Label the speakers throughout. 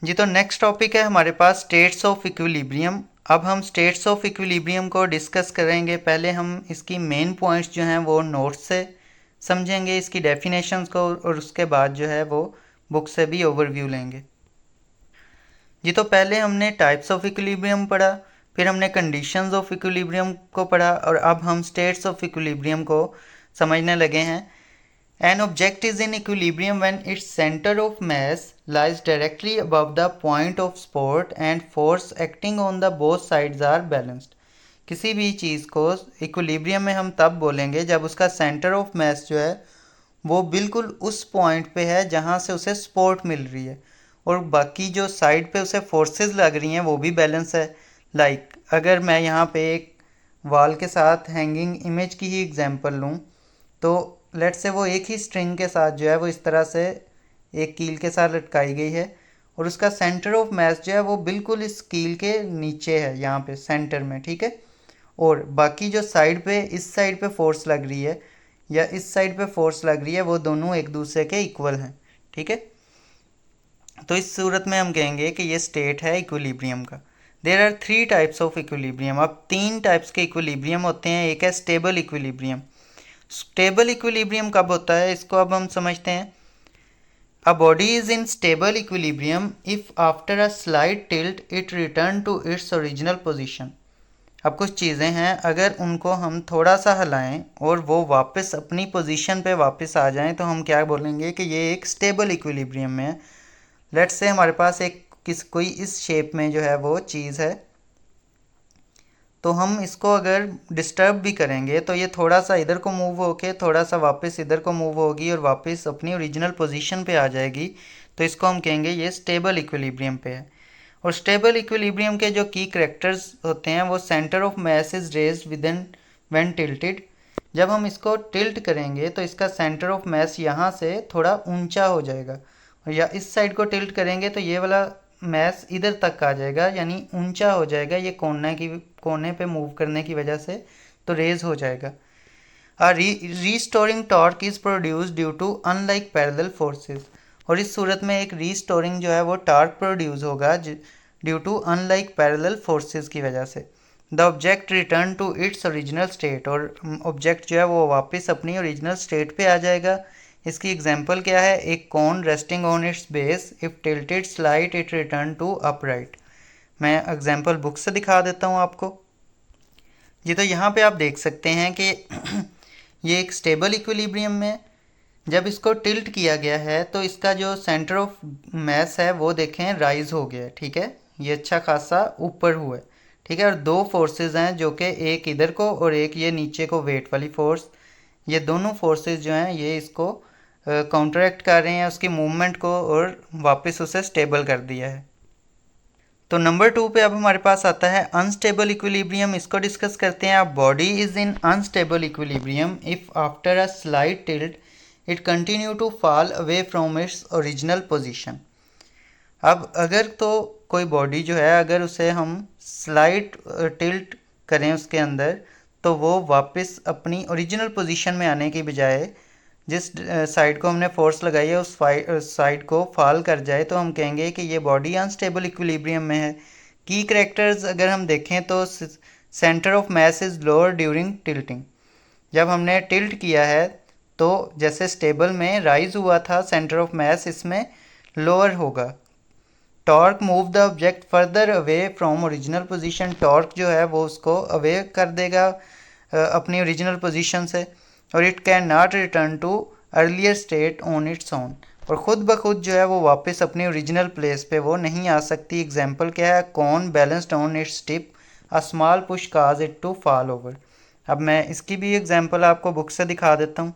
Speaker 1: जी तो next topic है हमारे पास स्टेट्स ऑफ इक्विलिब्रियम। अब हम स्टेट्स ऑफ इक्विलिब्रियम को डिस्कस करेंगे। पहले हम इसकी मेन पॉइंट्स जो हैं वो नोट्स से समझेंगे, इसकी डेफिनेशंस को, और उसके बाद जो है वो बुक से भी ओवरव्यू लेंगे। जी तो पहले हमने टाइप्स ऑफ इक्विलिब्रियम पढ़ा, फिर हमने कंडीशंस ऑफ इक्विलिब्रियम को पढ़ा, और अब हम स्टेट्स ऑफ इक्विलिब्रियम को समझने लगे हैं। An object is in equilibrium when its center of mass lies directly above the point of support and force acting on the both sides are balanced। किसी भी चीज़ को इक्विलिब्रियम में हम तब बोलेंगे जब उसका सेंटर ऑफ मास जो है वो बिल्कुल उस पॉइंट पे है जहाँ से उसे सपोर्ट मिल रही है, और बाकी जो साइड पे उसे फोर्सेस लग रही हैं वो भी बैलेंस है। अगर मैं यहाँ पे एक वॉल के साथ हैंगिंग इमेज की ही एग्जांपल लूँ, तो लेट से वो एक ही स्ट्रिंग के साथ जो है वो इस तरह से एक कील के साथ लटकाई गई है, और उसका सेंटर ऑफ मास जो है वो बिल्कुल इस कील के नीचे है, यहाँ पे सेंटर में, ठीक है। और बाकी जो साइड पे, इस साइड पे फोर्स लग रही है या इस साइड पे फोर्स लग रही है, वो दोनों एक दूसरे के इक्वल हैं, ठीक है। तो इस सूरत में हम कहेंगे कि ये स्टेट है इक्विलिब्रियम का। There are three types of equilibrium. अब तीन टाइप्स के इक्विलिब्रियम होते हैं। एक है स्टेबल इक्विलिब्रियम। स्टेबल इक्विलिब्रियम कब होता है, इसको अब हम समझते हैं। A body is in stable equilibrium if after a slight tilt it return to its original position. अब कुछ चीज़ें हैं, अगर उनको हम थोड़ा सा हिलाएं और वो वापस अपनी पोजीशन पे वापस आ जाएं तो हम क्या बोलेंगे कि ये एक स्टेबल इक्विलिब्रियम में है। लेट्स से हमारे पास एक कोई इस शेप में जो है वो चीज़ है, तो हम इसको अगर डिस्टर्ब भी करेंगे तो ये थोड़ा सा इधर को मूव होके थोड़ा सा वापस इधर को मूव होगी और वापस अपनी ओरिजिनल पोजीशन पे आ जाएगी। तो इसको हम कहेंगे ये स्टेबल इक्विलिब्रियम पे है। और स्टेबल इक्विलिब्रियम के जो की करेक्टर्स होते हैं वो centre of mass is raised within when tilted. जब हम इसको टिल्ट करेंगे तो इसका सेंटर ऑफ मास यहाँ से थोड़ा ऊंचा हो जाएगा, और या इस साइड को टिल्ट करेंगे तो ये वाला मैस इधर तक आ जाएगा, यानी ऊंचा हो जाएगा, ये कोने पे मूव करने की वजह से तो रेज हो जाएगा। A restoring torque is produce due to unlike parallel forces. और इस सूरत में एक रीस्टोरिंग जो है वो टॉर्क प्रोड्यूस होगा due to unlike parallel forces की वजह से। The object return to its original state. और ऑब्जेक्ट जो है वो वापस अपनी ओरिजिनल स्टेट पे आ जाएगा। इसकी एग्जांपल क्या है, एक cone resting on its base if tilted slight it return to upright. मैं एग्जांपल बुक से दिखा देता हूँ आपको। जी तो यहाँ पे आप देख सकते हैं कि ये एक स्टेबल इक्विलिब्रियम में जब इसको टिल्ट किया गया है तो इसका जो सेंटर ऑफ मास है वो देखें राइज हो गया है, ठीक है। ये अच्छा खासा ऊपर हुआ है, ठीक है। और दो फोर्सेस हैं जो कि एक इधर को और एक ये नीचे को वेट वाली फोर्स, ये दोनों फोर्सेस जो हैं ये इसको काउंटरैक्ट कर रहे हैं उसकी मूवमेंट को, और वापस उसे स्टेबल कर दिया है। तो नंबर 2 पे अब हमारे पास आता है अनस्टेबल इक्विलिब्रियम। इसको डिस्कस करते हैं। अब body is in unstable equilibrium if after a slight tilt it continue to fall away from its original position. अब अगर तो कोई बॉडी जो है अगर उसे हम स्लाइट टिल्ट करें उसके अंदर, तो वो वापस अपनी ओरिजिनल पोजीशन में आने की बजाय जिस साइड को हमने फोर्स लगाई है उस साइड को फॉल कर जाए, तो हम कहेंगे कि ये बॉडी अनस्टेबल इक्विलिब्रियम में है। की करेक्टर्स अगर हम देखें तो centre of mass is lower during tilting. जब हमने टिल्ट किया है तो जैसे स्टेबल में राइज हुआ था सेंटर ऑफ मास, इसमें लोअर होगा। Torque move the object further away from original position. Torque जो है वो उसको अवे कर देगा अपनी ओरिजिनल पोजीशन से, और it can not return to earlier state on its own. और ख़ुद ब खुद जो है वो वापस अपनी ओरिजिनल प्लेस पे वो नहीं आ सकती। एग्जांपल क्या है, cone balanced on its tip, a small push cause it to fall over. अब मैं इसकी भी एग्जांपल आपको बुक से दिखा देता हूँ।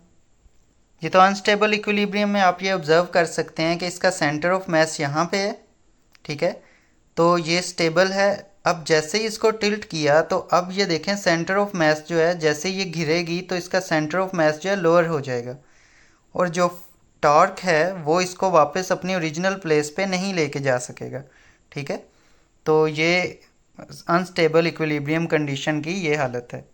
Speaker 1: ये तो अनस्टेबल इक्विलिब्रियम में आप ये ऑब्जर्व कर सकते हैं कि इसका सेंटर ऑफ मास यहाँ पे है, ठीक है। तो ये स्टेबल है। अब जैसे ही इसको टिल्ट किया तो अब ये देखें सेंटर ऑफ मास जो है जैसे ये घिरेगी तो इसका सेंटर ऑफ मास जो है लोअर हो जाएगा, और जो टॉर्क है वो इसको वापस अपनी ओरिजिनल प्लेस पे नहीं लेके जा सकेगा, ठीक है। तो ये अनस्टेबल इक्विलिब्रियम कंडीशन की ये हालत है।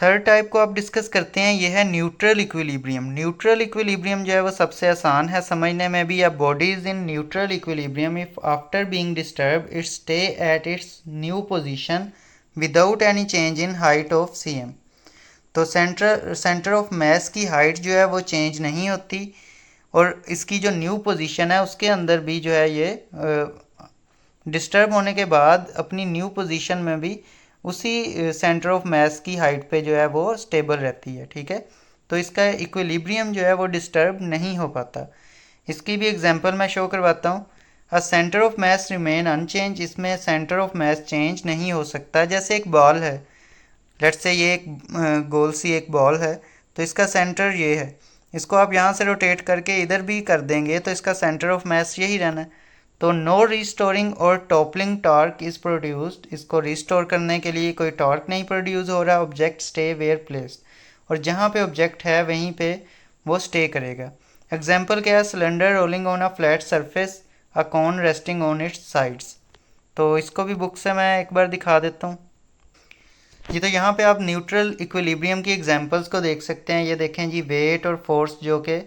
Speaker 1: थर्ड टाइप को आप डिस्कस करते हैं, ये है न्यूट्रल इक्विलिब्रियम। न्यूट्रल इक्विलिब्रियम जो है वो सबसे आसान है समझने में भी। अ body is in neutral equilibrium if after being disturb it stay at its new position without any change in height of cm। तो सेंटर ऑफ मास की हाइट जो है वो चेंज नहीं होती, और इसकी जो न्यू पोजीशन है उसके अंदर भी जो है ये डिस्टर्ब होने के बाद अपनी न्यू पोजीशन में भी उसी सेंटर ऑफ मास की हाइट पे जो है वो स्टेबल रहती है। ठीक है, तो इसका इक्विलिब्रियम जो है वो डिस्टर्ब नहीं हो पाता। इसकी भी एग्जांपल मैं शो करवाता हूँ। A centre of mass remain unchange, इसमें सेंटर ऑफ मास चेंज नहीं हो सकता। जैसे एक बॉल है, लेट्स से ये एक गोल सी एक बॉल है, तो इसका सेंटर ये है। इसको आप यहाँ से रोटेट करके इधर भी कर देंगे तो इसका सेंटर ऑफ मास यही रहना है। तो नो रिस्टोरिंग और टॉपलिंग टॉर्क इज प्रोड्यूस्ड, इसको रिस्टोर करने के लिए कोई टॉर्क नहीं प्रोड्यूस हो रहा। ऑब्जेक्ट स्टे वेयर प्लेस्ड, और जहाँ पे ऑब्जेक्ट है वहीं पे वो स्टे करेगा। एग्जाम्पल क्या है, cylinder rolling on a flat surface, a cone resting on its sides. तो इसको भी बुक से मैं एक बार दिखा देता हूँ। जी, तो यहाँ पे आप न्यूट्रल इक्विलिब्रियम की एग्जांपल्स को देख सकते हैं। ये देखें जी, वेट और फोर्स जो कि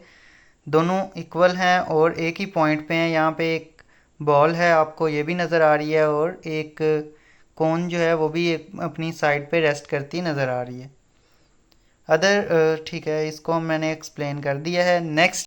Speaker 1: दोनों इक्वल हैं और एक ही पॉइंट पे हैं। यहाँ पे एक बॉल है, आपको ये भी नज़र आ रही है, और एक कोन जो है वो भी एक अपनी साइड पे रेस्ट करती नज़र आ रही है। ठीक है, इसको मैंने एक्सप्लेन कर दिया है। नेक्स्ट